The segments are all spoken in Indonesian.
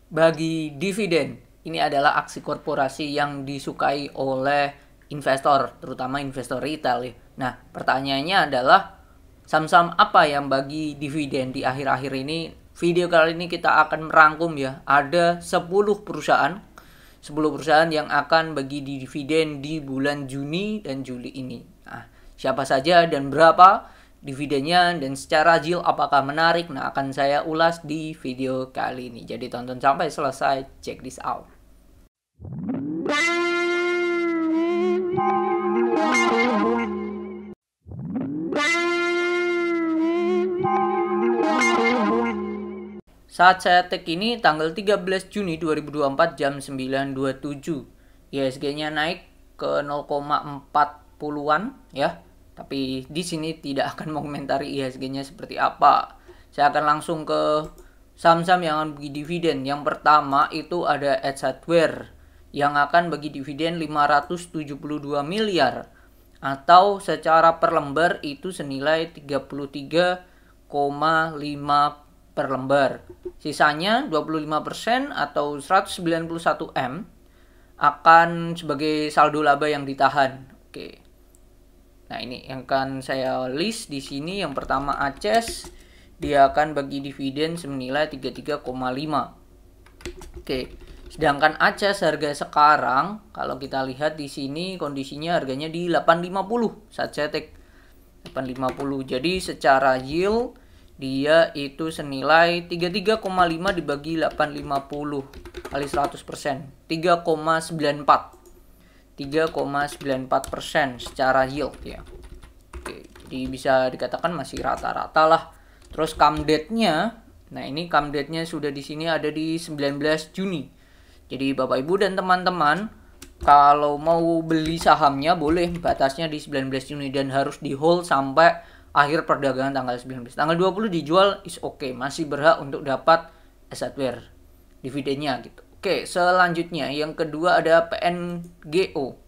bagi dividen. Ini adalah aksi korporasi yang disukai oleh investor, terutama investor retail ya. Nah, pertanyaannya adalah saham-saham apa yang bagi dividen di akhir-akhir ini. Video kali ini kita akan merangkum ya. Ada 10 perusahaan 10 perusahaan yang akan bagi dividen di bulan Juni dan Juli ini. Nah, siapa saja dan berapa dividennya dan secara yield apakah menarik? Nah, akan saya ulas di video kali ini. Jadi tonton sampai selesai. Check this out. Saat saya tag ini tanggal 13 Juni 2024 jam 9.27. IHSG-nya naik ke 0,40-an ya. Tapi di sini tidak akan mengomentari IHSG-nya seperti apa. Saya akan langsung ke saham-saham yang akan bagi dividen. Yang pertama itu ada Edge Hardware yang akan bagi dividen 572 miliar atau secara per lembar itu senilai 33,5 per lembar. Sisanya 25% atau 191 M akan sebagai saldo laba yang ditahan. Oke. Nah, ini yang akan saya list di sini. Yang pertama Aces, dia akan bagi dividen senilai 33,5. Oke. Sedangkan Aces harga sekarang kalau kita lihat di sini kondisinya harganya di 850 saat saya tag 850. Jadi secara yield dia itu senilai 33,5 dibagi 850 kali 100%, 3,94% secara yield ya. Oke, jadi bisa dikatakan masih rata-rata lah. Terus come date-nya, nah ini come date-nya sudah di sini ada di 19 Juni. Jadi Bapak Ibu dan teman-teman kalau mau beli sahamnya boleh, batasnya di 19 Juni dan harus di hold sampai akhir perdagangan tanggal 19. Tanggal 20 dijual is okay, masih berhak untuk dapat Edge Hardware dividennya gitu. Oke, selanjutnya yang kedua ada PNGO.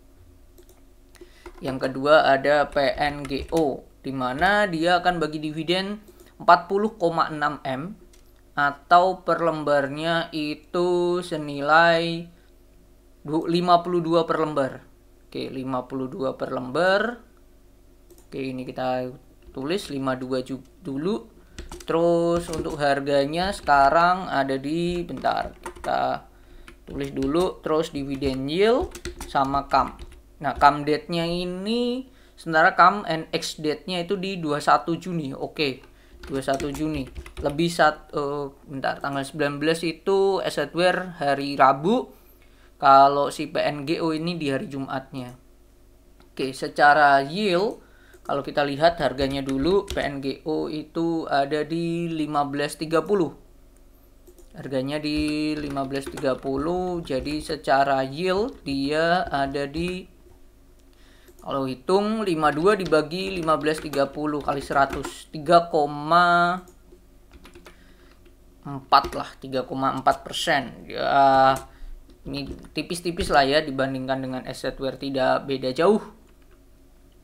Yang kedua ada PNGO di mana dia akan bagi dividen 40,6 M atau per lembarnya itu senilai 52 per lembar. Oke, 52 per lembar. Oke, ini kita tulis 52 dulu. Terus untuk harganya sekarang ada di, bentar, kita tulis dulu. Terus dividen yield sama CAM. Nah, CAM date-nya ini sementara CAM and X date-nya itu di 21 Juni. Oke, 21 Juni. Lebih bentar, tanggal 19 itu Edge Hardware hari Rabu. Kalau si PNGO ini di hari Jumatnya. Oke, secara yield kalau kita lihat harganya dulu PNGO itu ada di 15.30. Harganya di 15.30. Jadi secara yield dia ada di, kalau hitung 52 dibagi 15.30 kali 100, 3,4 lah, 3,4%. Ya, ini tipis-tipis lah ya dibandingkan dengan Edge Hardware, tidak beda jauh.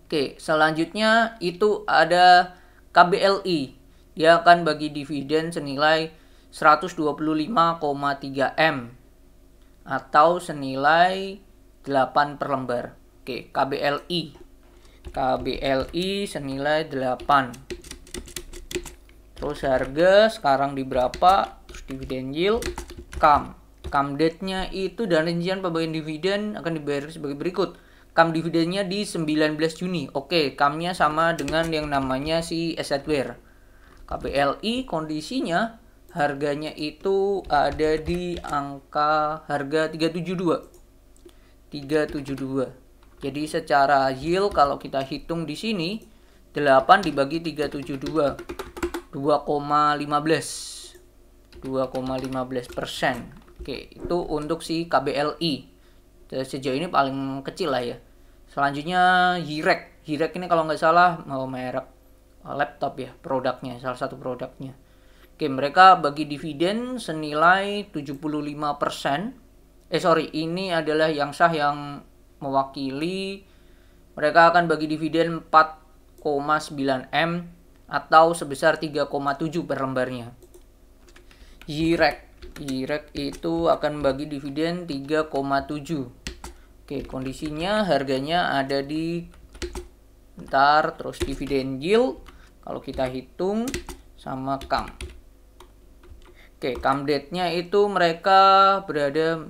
Oke, selanjutnya itu ada KBLI. Dia akan bagi dividen senilai 125,3 M atau senilai 8 per lembar. Oke, KBLI senilai 8. Terus harga sekarang di berapa? Terus dividen yield, CAM date-nya itu dan rincian pembagian dividen akan dibayar sebagai berikut. CAM dividennya di 19 Juni. Oke, CAM-nya sama dengan yang namanya si Edge Hardware. KBLI kondisinya harganya itu ada di angka harga 372. Jadi secara yield kalau kita hitung di sini 8 dibagi 372, 2,15%. Oke, itu untuk si KBLI. Sejauh ini paling kecil lah ya. Selanjutnya Hirek. Hirek ini kalau nggak salah merek laptop ya, produknya, salah satu produknya. Oke, mereka bagi dividen senilai 75%. Ini adalah yang sah yang mewakili. Mereka akan bagi dividen 4,9 M atau sebesar 3,7 per lembarnya. Hirek Jirek itu akan bagi dividen 3,7. Oke, kondisinya harganya ada di terus dividen yield kalau kita hitung sama CAM. Oke, CAM date-nya itu mereka berada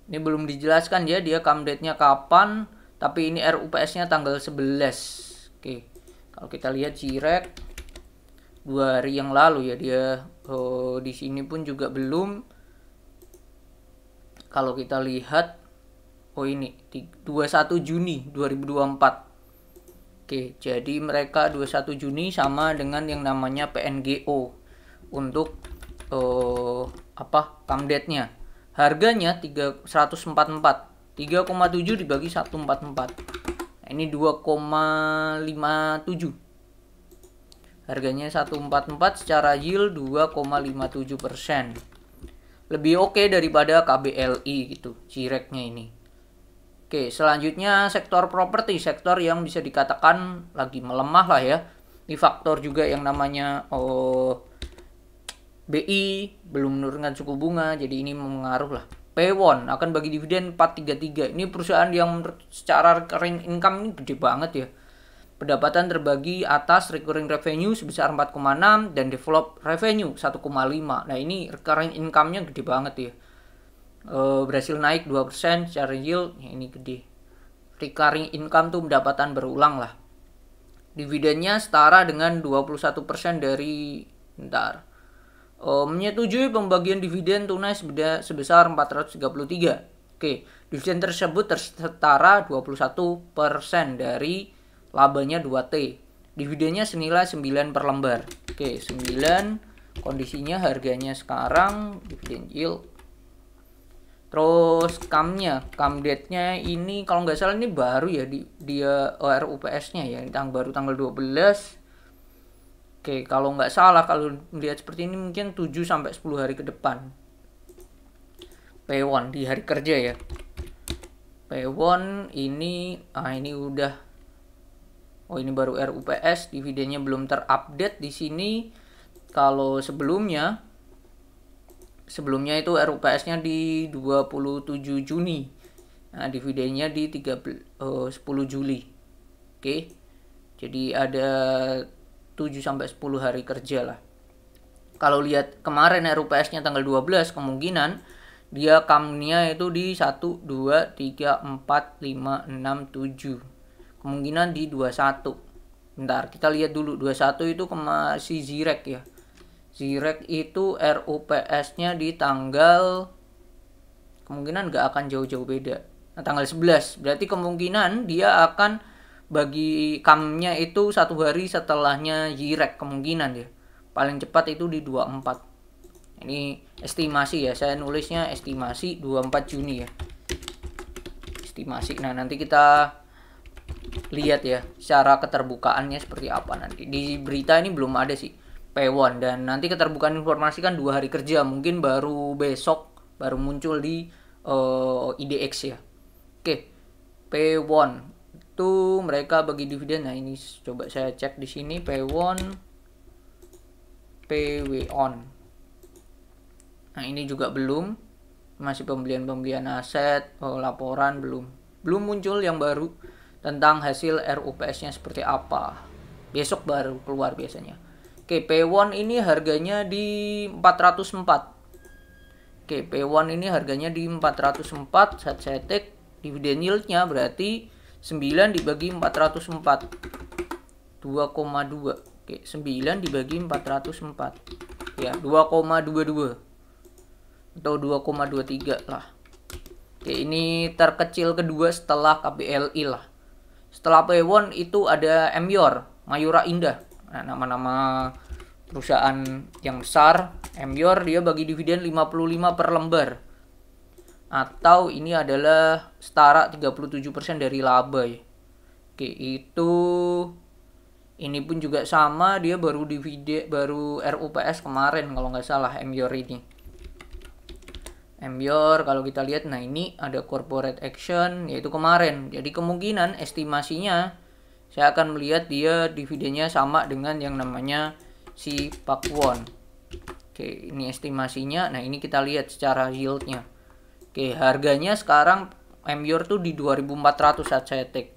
ini belum dijelaskan ya dia CAM date-nya kapan, tapi ini RUPS-nya tanggal 11. Oke. Kalau kita lihat Jirek 2 hari yang lalu ya dia di sini pun juga belum. Kalau kita lihat ini 21 Juni 2024. Oke, jadi mereka 21 Juni sama dengan yang namanya PNGO untuk CAM date-nya. Harganya 144. 3,7 dibagi 144. Nah, ini 2,57. Harganya 144 secara yield 2,57%. Lebih oke daripada KBLI gitu, Jireknya ini. Oke, selanjutnya sektor properti, sektor yang bisa dikatakan lagi melemah lah ya. Ini faktor juga yang namanya BI belum menurunkan suku bunga, jadi ini mengaruh lah. Pewon akan bagi dividen 433. Ini perusahaan yang secara recurring income ini gede banget ya. Pendapatan terbagi atas recurring revenue sebesar 4,6 dan develop revenue 1,5. Nah, ini recurring income-nya gede banget ya. Berhasil naik 2% secara yield, ya ini gede. Recurring income tuh pendapatan berulang lah. Dividennya setara dengan 21% dari menyetujui pembagian dividen tunai sebesar 433. Oke, dividen tersebut setara 21% dari labanya 2T. Dividennya senilai 9 per lembar. Oke, 9. Kondisinya harganya sekarang dividen yield. Terus CAM-nya, CAM date-nya ini kalau nggak salah ini baru ya dia RUPS-nya ya, baru tanggal 12. Oke, kalau nggak salah kalau melihat seperti ini mungkin 7 sampai 10 hari ke depan. Pewon di hari kerja ya. Pewon ini ini udah ini baru RUPS, dividennya belum terupdate di sini. Kalau sebelumnya itu RUPS-nya di 27 Juni. Nah, dividennya di 10 Juli. Oke. Jadi ada 7 sampai 10 hari kerja lah. Kalau lihat kemarin RUPS-nya tanggal 12, kemungkinan dia CAM-nya itu di 1 2 3 4 5 6 7. Kemungkinan di 21. Bentar, kita lihat dulu 21 itu masih Jirek ya. Jirek itu RUPS-nya di tanggal kemungkinan nggak akan jauh-jauh beda. Nah, tanggal 11. Berarti kemungkinan dia akan bagi CAM-nya itu 1 hari setelahnya Jirek kemungkinan ya. Paling cepat itu di 24. Ini estimasi ya. Saya nulisnya estimasi 24 Juni ya. Estimasi. Nah, nanti kita lihat ya secara keterbukaannya seperti apa nanti. Di berita ini belum ada sih Pewon, dan nanti keterbukaan informasi kan 2 hari kerja, mungkin baru besok baru muncul di IDX ya. Oke, Pewon itu mereka bagi dividen. Nah, ini coba saya cek di sini Pewon, PWON. Nah, ini juga belum, masih pembelian aset, laporan belum muncul yang baru tentang hasil RUPS-nya seperti apa. Besok baru keluar biasanya. Oke, Pewon ini harganya di 404. Oke, Pewon ini harganya di 404. Saat saya take dividen yield-nya berarti 9 dibagi 404. 2,2. Oke, 9 dibagi 404. Ya, 2,22. Atau 2,23 lah. Oke, ini terkecil kedua setelah KBLI lah. Setelah Pewon itu ada Emyor, Mayura Indah. Nah, nama-nama perusahaan yang besar. Emyor dia bagi dividen 55 per lembar. Atau ini adalah setara 37% dari laba ya. Oke, itu ini pun juga sama, dia baru RUPS kemarin kalau nggak salah Emyor ini. Emyor kalau kita lihat, nah ini ada corporate action yaitu kemarin. Jadi kemungkinan estimasinya saya akan melihat dia dividennya sama dengan yang namanya si Pakwon. Oke, ini estimasinya. Nah, ini kita lihat secara yieldnya. Oke, harganya sekarang MYOR tuh di 2400 saat saya take.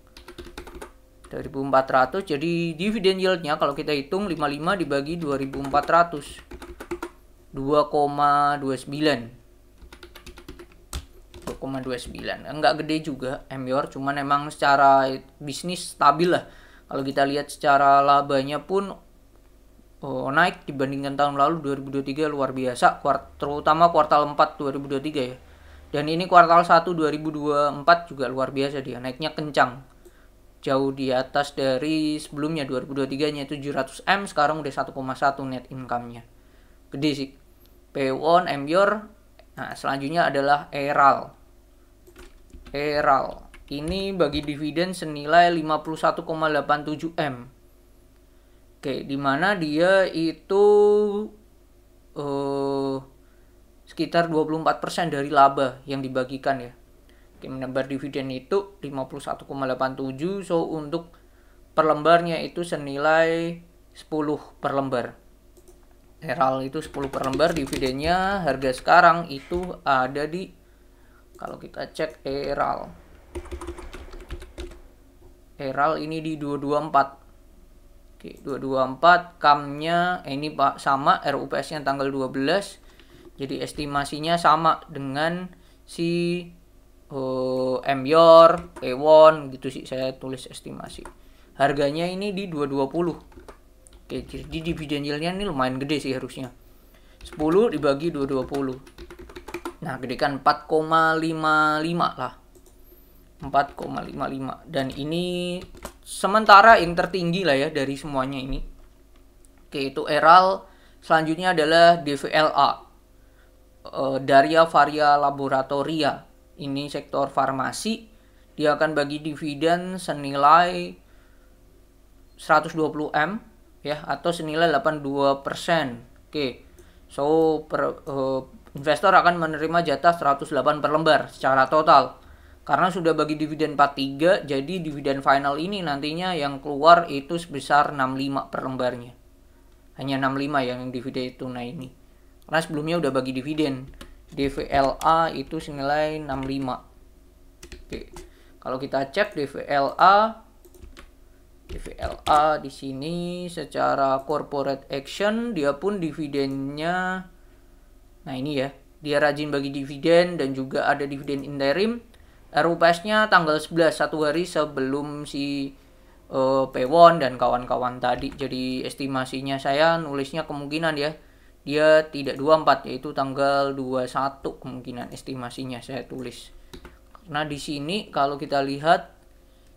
2400, jadi dividen yieldnya kalau kita hitung 55 dibagi 2400, 2,29. Enggak gede juga MYOR, cuman emang secara bisnis stabil lah. Kalau kita lihat secara labanya pun naik dibandingkan tahun lalu 2023 luar biasa, terutama kuartal 4 2023 ya. Dan ini kuartal 1 2024 juga luar biasa, dia naiknya kencang. Jauh di atas dari sebelumnya 2023-nya 700M, sekarang udah 1,1 net income-nya. Gede sih. P1 MYOR. Nah, selanjutnya adalah ERAL. Ini bagi dividen senilai 51,87M. Oke, dimana dia itu sekitar 24% dari laba yang dibagikan ya. Oke, menebar dividen itu 51,87, so untuk per lembarnya itu senilai 10 per lembar. ERAL itu 10 per lembar, dividennya harga sekarang itu ada di, kalau kita cek ERAL ini di 224. Oke, 224, CAM-nya ini Pak sama, RUPS-nya tanggal 12. Jadi estimasinya sama dengan si MYOR, P1 gitu sih, saya tulis estimasi. Harganya ini di 220. Oke, jadi dividen yield-nya ini lumayan gede sih harusnya. 10 dibagi 220. Nah, gede kan 4,55 lah. 4,55, dan ini sementara yang tertinggi lah ya dari semuanya ini. Oke, itu ERAL. Selanjutnya adalah DVLA, Daria Varia Laboratoria. Ini sektor farmasi. Dia akan bagi dividen senilai 120M ya, atau senilai 82%. Oke, so investor akan menerima jatah 108 per lembar secara total. Karena sudah bagi dividen 43, jadi dividen final ini nantinya yang keluar itu sebesar 65 per lembarnya. Hanya 65 yang dividen tunai ini. Karena sebelumnya udah bagi dividen. DVLA itu senilai 65. Oke. Kalau kita cek DVLA di sini secara corporate action dia pun dividennya, nah ini ya, dia rajin bagi dividen dan juga ada dividen interim. RUPS-nya tanggal 11, satu hari sebelum si P1 dan kawan-kawan tadi. Jadi estimasinya saya nulisnya kemungkinan ya, dia tidak 24, yaitu tanggal 21 kemungkinan estimasinya saya tulis. Karena di sini kalau kita lihat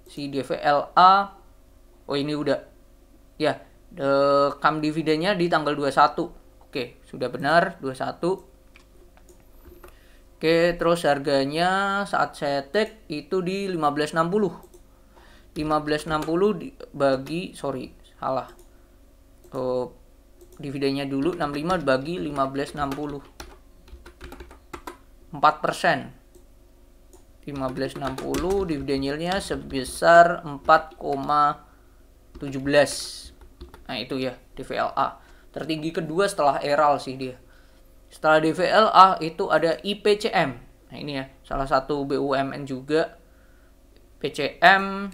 si DVLA, oh ini udah ya, CAM dividennya di tanggal 21. Oke, sudah benar 21. Oke, terus harganya saat saya take itu di 1560. 1560 dibagi, sorry, salah. Dividennya dulu 65 bagi 1560. 4%. 1560 dividen yield-nya sebesar 4,17. Nah, itu ya DVLA. Tertinggi kedua setelah ERAL sih dia. Setelah DVLA itu ada IPCM. Nah, ini ya, salah satu BUMN juga. PCM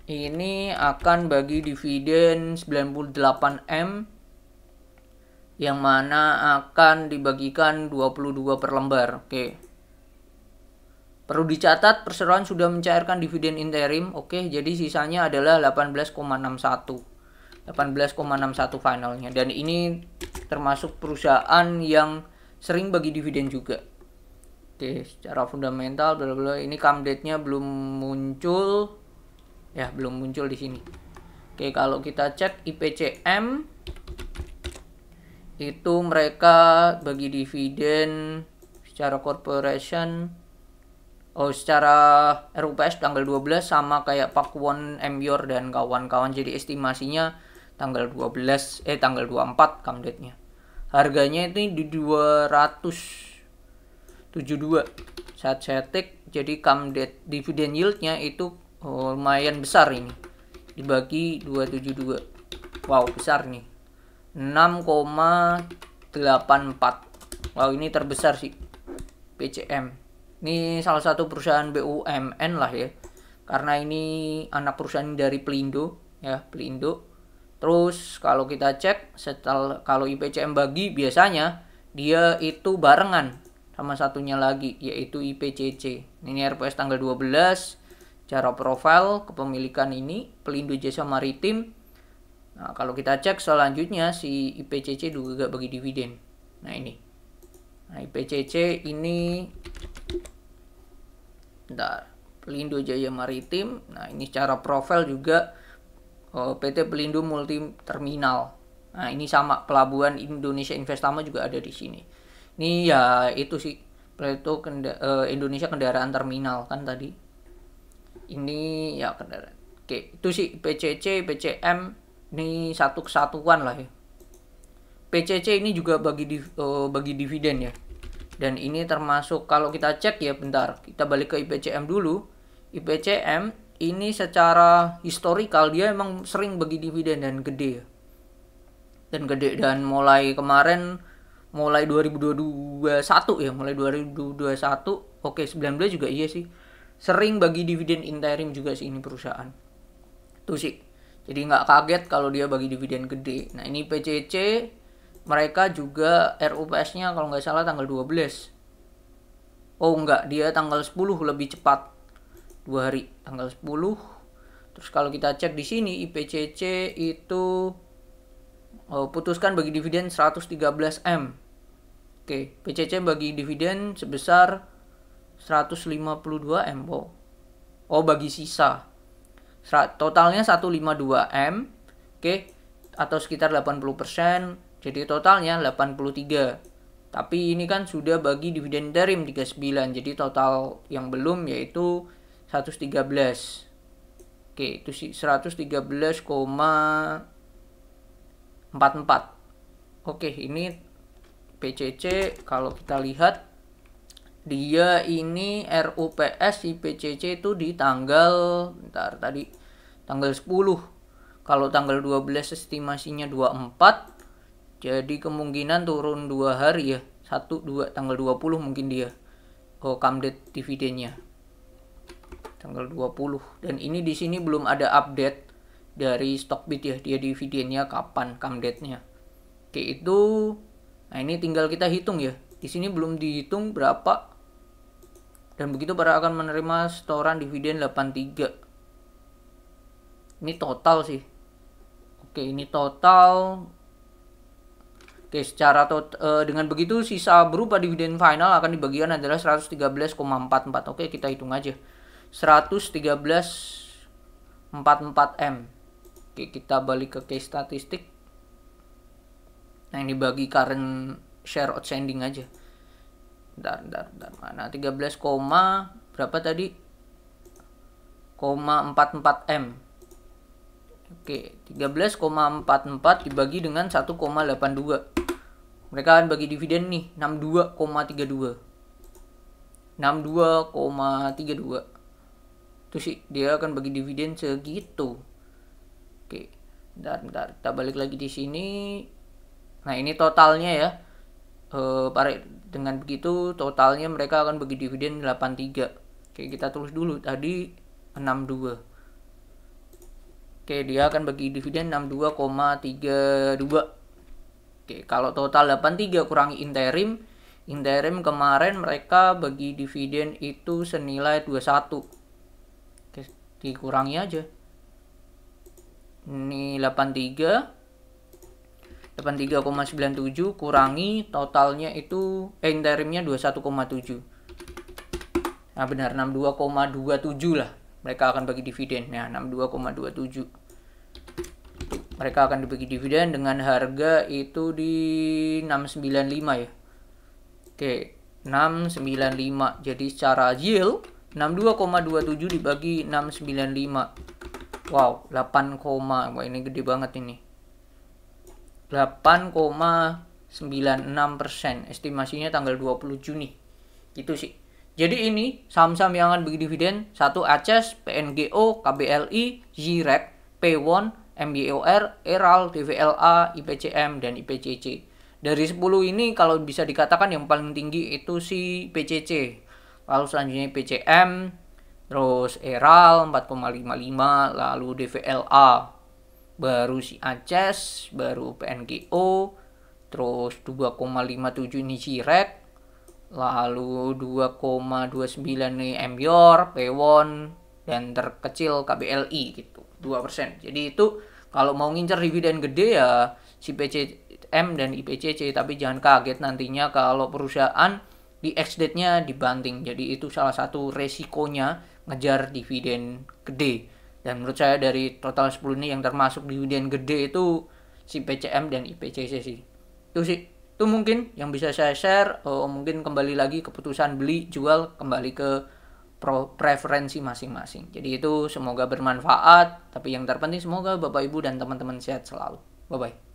ini akan bagi dividen 98M, yang mana akan dibagikan 22 per lembar. Oke. Perlu dicatat, perseroan sudah mencairkan dividen interim. Oke, jadi sisanya adalah 18,61. 18,61 finalnya. Dan ini termasuk perusahaan yang sering bagi dividen juga. Oke, secara fundamental bla bla, ini CAM date-nya belum muncul. Ya, belum muncul di sini. Oke, kalau kita cek IPCM itu mereka bagi dividen secara corporation, secara RUPS tanggal 12 sama kayak Pakuwon, MYOR dan kawan-kawan. Jadi estimasinya tanggal 24 CAM date-nya. Harganya itu di 272 saat saya take. Jadi CAM date dividen yield-nya itu lumayan besar ini. Dibagi 272. Wow, besar nih. 6,3 Wow, ini terbesar sih PCM. Ini salah satu perusahaan BUMN lah ya. Karena ini anak perusahaan dari Pelindo ya, Pelindo. Terus kalau kita cek kalau IPCM bagi biasanya dia itu barengan sama satunya lagi yaitu IPCC. Ini RPS tanggal 12, cara profil kepemilikan ini Pelindo Jasa Maritim. Nah, kalau kita cek selanjutnya si IPCC juga bagi dividen. Nah, ini. Nah, IPCC ini Pelindo Jaya Maritim. Nah, ini secara profil juga PT Pelindo Multi Terminal. Nah, ini sama Pelabuhan Indonesia Investama juga ada di sini. Ini ya itu sih Plato Indonesia Kendaraan Terminal kan tadi. Ini ya kendaraan. Oke, itu sih PCC, PCM ini satu kesatuan lah ya. PCC ini juga bagi dividen ya. Dan ini termasuk kalau kita cek ya bentar, kita balik ke IPCM dulu. IPCM ini secara historikal dia emang sering bagi dividen dan gede ya. Dan mulai kemarin mulai 2021 ya, mulai 2021, oke 19 juga iya sih. Sering bagi dividen interim juga sih ini perusahaan. Tuh sih. Jadi nggak kaget kalau dia bagi dividen gede. Nah, ini PCC mereka juga RUPS-nya kalau nggak salah tanggal 12. Oh enggak, dia tanggal 10 lebih cepat. 2 hari, tanggal 10. Terus kalau kita cek di sini IPCC itu putuskan bagi dividen 113M. Oke, PCC bagi dividen sebesar 152M. Wow. Oh, bagi sisa. Totalnya 152M. Oke, atau sekitar 80%. Jadi totalnya 83. Tapi ini kan sudah bagi dividen interim 39. Jadi total yang belum yaitu 113. Oke, itu sih 113,44. Oke, ini PCC kalau kita lihat dia ini RUPS si PCC itu di tanggal tanggal 10. Kalau tanggal 12 estimasinya 24. Jadi kemungkinan turun 2 hari ya. 2 tanggal 20 mungkin dia. Come date dividennya. Tanggal 20. Dan ini di sini belum ada update dari Stockbit ya. Dia dividennya kapan come date-nya. Oke, itu nah ini tinggal kita hitung ya. Di sini belum dihitung berapa. Dan begitu para akan menerima setoran dividen 83. Ini total sih. Oke, ini total. Oke, secara dengan begitu sisa berupa dividen final akan dibagikan adalah 113,44. Oke, kita hitung aja. 113,44M. Oke, kita balik ke case statistik. Nah, ini bagi current share outstanding aja. Bentar. Mana 13, berapa tadi? 44M. Oke, 13,44 dibagi dengan 1,82. Mereka akan bagi dividen nih 62,32. 62,32. Itu sih dia akan bagi dividen segitu. Oke. Bentar. Kita balik lagi di sini. Nah, ini totalnya ya. Dengan begitu totalnya mereka akan bagi dividen 83. Oke, kita tulis dulu tadi 62. Oke, dia akan bagi dividen 62,32. Oke, kalau total 83 kurangi interim kemarin mereka bagi dividen itu senilai 21. Oke, dikurangi aja. Ini 83,97 kurangi totalnya itu interimnya 21,7. Nah, benar 62,27 lah. Mereka akan bagi dividen. Nah, 62,27. Mereka akan dibagi dividen dengan harga itu di 695 ya. Oke, 695. Jadi secara yield 62,27 dibagi 695. Wow, 8, wah ini gede banget ini. 8,96%. Estimasinya tanggal 20 Juni. Gitu sih. Jadi ini saham-saham yang akan bagi dividen 1 ACES, PNGO, KBLI, ZREC, P1, MBOR, ERAL, DVLA, IPCM, dan IPCC. Dari 10 ini kalau bisa dikatakan yang paling tinggi itu si PCC. Lalu selanjutnya PCM, terus ERAL 4,55, lalu DVLA, baru si ACES, baru PNGO, terus 2,57 ini SIREK, lalu 2,29 nih MYOR, PEWON, dan terkecil KBLI gitu, 2%. Jadi itu kalau mau ngincer dividen gede ya si PCM dan IPCC, tapi jangan kaget nantinya kalau perusahaan di ex-date-nya dibanting. Jadi itu salah satu resikonya ngejar dividen gede. Dan menurut saya dari total 10 ini yang termasuk dividen gede itu si PCM dan IPCC sih. Itu sih. Itu mungkin yang bisa saya share. Mungkin kembali lagi keputusan beli jual kembali ke preferensi masing-masing. Jadi itu semoga bermanfaat. Tapi yang terpenting semoga Bapak Ibu dan teman-teman sehat selalu. Bye bye.